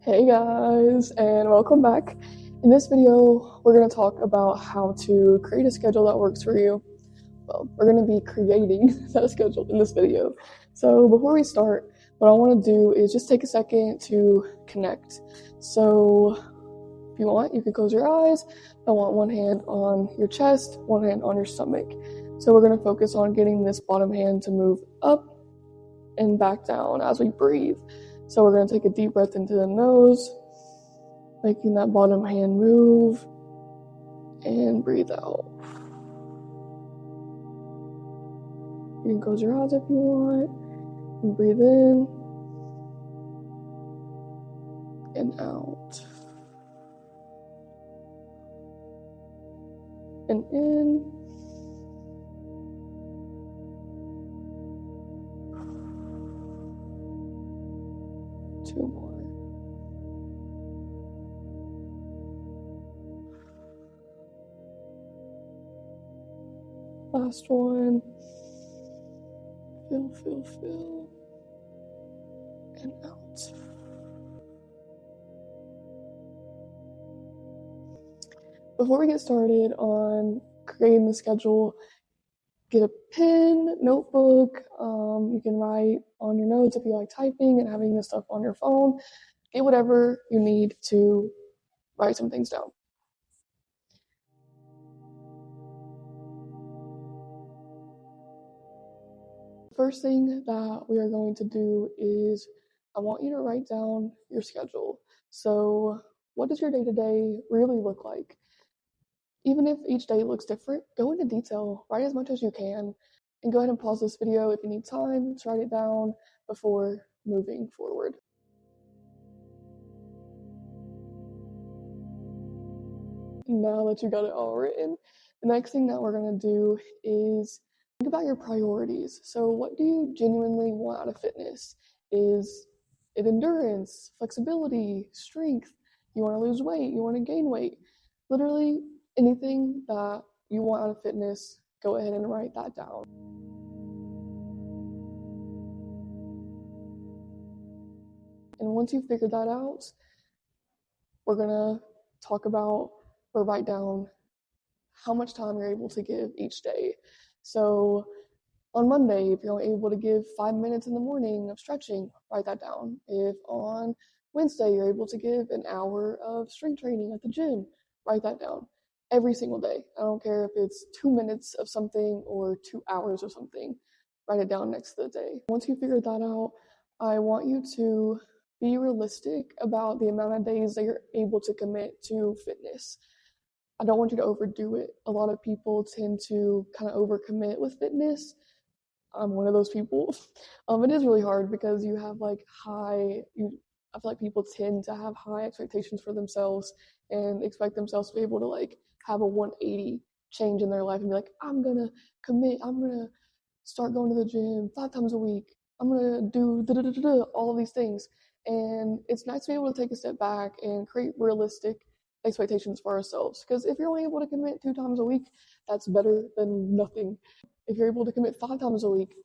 Hey guys, and welcome back. In this video, we're going to talk about how to create a schedule that works for you. Well, we're going to be creating that schedule in this video. So before we start, what I want to do is just take a second to connect. So if you want, you can close your eyes. I want one hand on your chest, one hand on your stomach. So we're going to focus on getting this bottom hand to move up and back down as we breathe. So we're going to take a deep breath into the nose, making that bottom hand move, and breathe out. You can close your eyes if you want, and breathe in, and out. And in, two more. Last one. Fill, and out. Before we get started on creating the schedule, get a pen, notebook. You can write on your notes if you like typing and having this stuff on your phone. Get whatever you need to write some things down. First thing that we are going to do is I want you to write down your schedule. So what does your day-to-day really look like? Even if each day looks different, go into detail, write as much as you can, and go ahead and pause this video if you need time to write it down before moving forward. Now that you got it all written, the next thing that we're going to do is think about your priorities. So what do you genuinely want out of fitness? Is it endurance, flexibility, strength? You want to lose weight? You want to gain weight? Literally anything that you want out of fitness, go ahead and write that down. And once you've figured that out, we're going to talk about or write down how much time you're able to give each day. So on Monday, if you're only able to give 5 minutes in the morning of stretching, write that down. If on Wednesday you're able to give an hour of strength training at the gym, write that down. Every single day. I don't care if it's 2 minutes of something or 2 hours of something. Write it down next to the day. Once you figure that out, I want you to be realistic about the amount of days that you're able to commit to fitness. I don't want you to overdo it. A lot of people tend to kind of overcommit with fitness. I'm one of those people. It is really hard because you have like I feel like people tend to have high expectations for themselves and expect themselves to be able to like have a 180 change in their life and be like, I'm gonna commit, I'm gonna start going to the gym 5 times a week, I'm gonna do all of these things. And it's nice to be able to take a step back and create realistic expectations for ourselves. Because if you're only able to commit 2 times a week, that's better than nothing. If you're able to commit 5 times a week,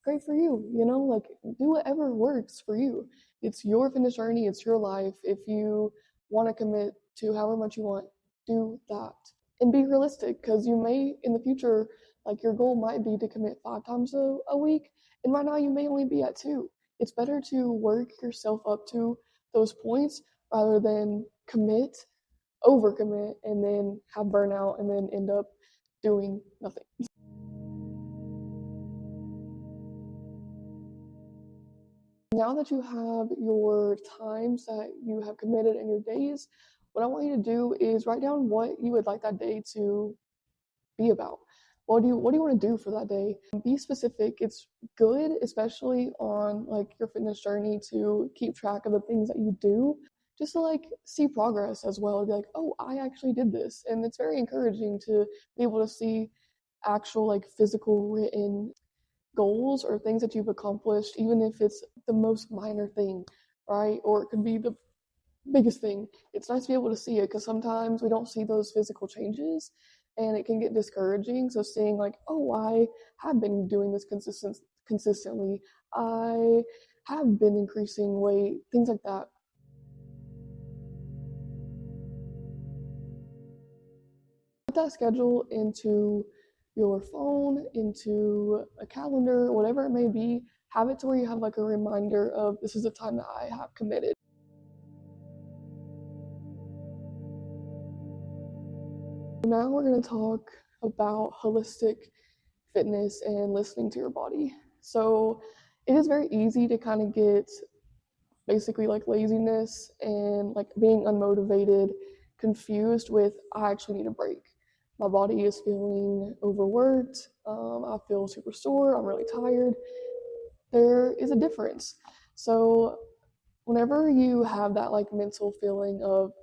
great for you. You know, like do whatever works for you. It's your fitness journey, it's your life. If you want to commit to however much you want, do that. And be realistic, because you may in the future, like your goal might be to commit 5 times a week, and right now you may only be at 2. It's better to work yourself up to those points rather than overcommit, and then have burnout and then end up doing nothing. Now that you have your times that you have committed in your days, what I want you to do is write down what you would like that day to be about. What do you want to do for that day? Be specific. It's good, especially on like your fitness journey, to keep track of the things that you do, just to like see progress as well. Be like, oh, I actually did this. And it's very encouraging to be able to see actual like physical written goals or things that you've accomplished, even if it's the most minor thing, right? Or it could be the biggest thing. It's nice to be able to see it, because sometimes we don't see those physical changes and it can get discouraging. So seeing like, oh, I have been doing this consistently, I have been increasing weight, things like that. Put that schedule into your phone, into a calendar, whatever it may be. Have it to where you have like a reminder of this is the time that I have committed. Now we're going to talk about holistic fitness and listening to your body. So it is very easy to kind of get basically like laziness and like being unmotivated confused with I actually need a break. My body is feeling overworked. I feel super sore. I'm really tired. There is a difference. So whenever you have that like mental feeling of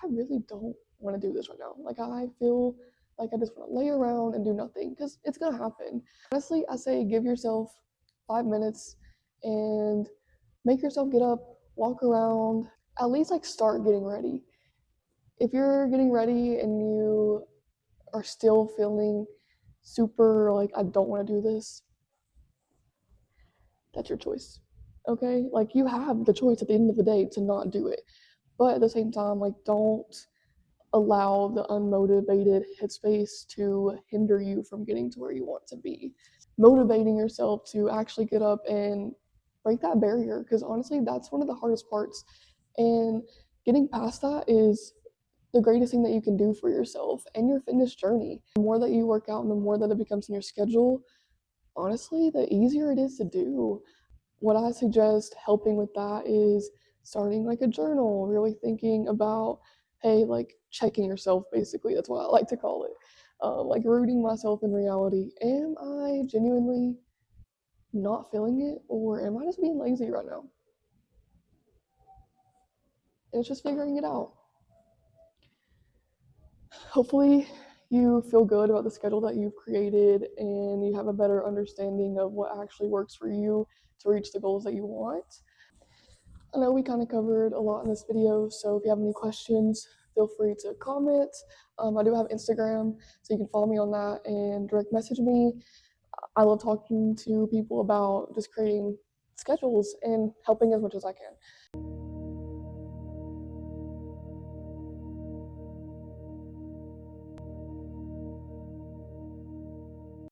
I really don't want to do this right now, like I feel like I just want to lay around and do nothing, because it's gonna happen. Honestly, I say give yourself 5 minutes and make yourself get up, walk around, at least like start getting ready. If you're getting ready and you are still feeling super like I don't want to do this, that's your choice. Okay? Like you have the choice at the end of the day to not do it. But at the same time, like don't allow the unmotivated headspace to hinder you from getting to where you want to be. Motivating yourself to actually get up and break that barrier, because honestly, that's one of the hardest parts. And getting past that is the greatest thing that you can do for yourself and your fitness journey. The more that you work out and the more that it becomes in your schedule, honestly, the easier it is to do. What I suggest helping with that is starting like a journal, really thinking about, hey, like checking yourself basically. That's what I like to call it. Like rooting myself in reality. Am I genuinely not feeling it, or am I just being lazy right now? And it's just figuring it out. Hopefully, you feel good about the schedule that you've created and you have a better understanding of what actually works for you to reach the goals that you want. I know we kind of covered a lot in this video, so if you have any questions, feel free to comment. I do have Instagram, so you can follow me on that and direct message me. I love talking to people about just creating schedules and helping as much as I can.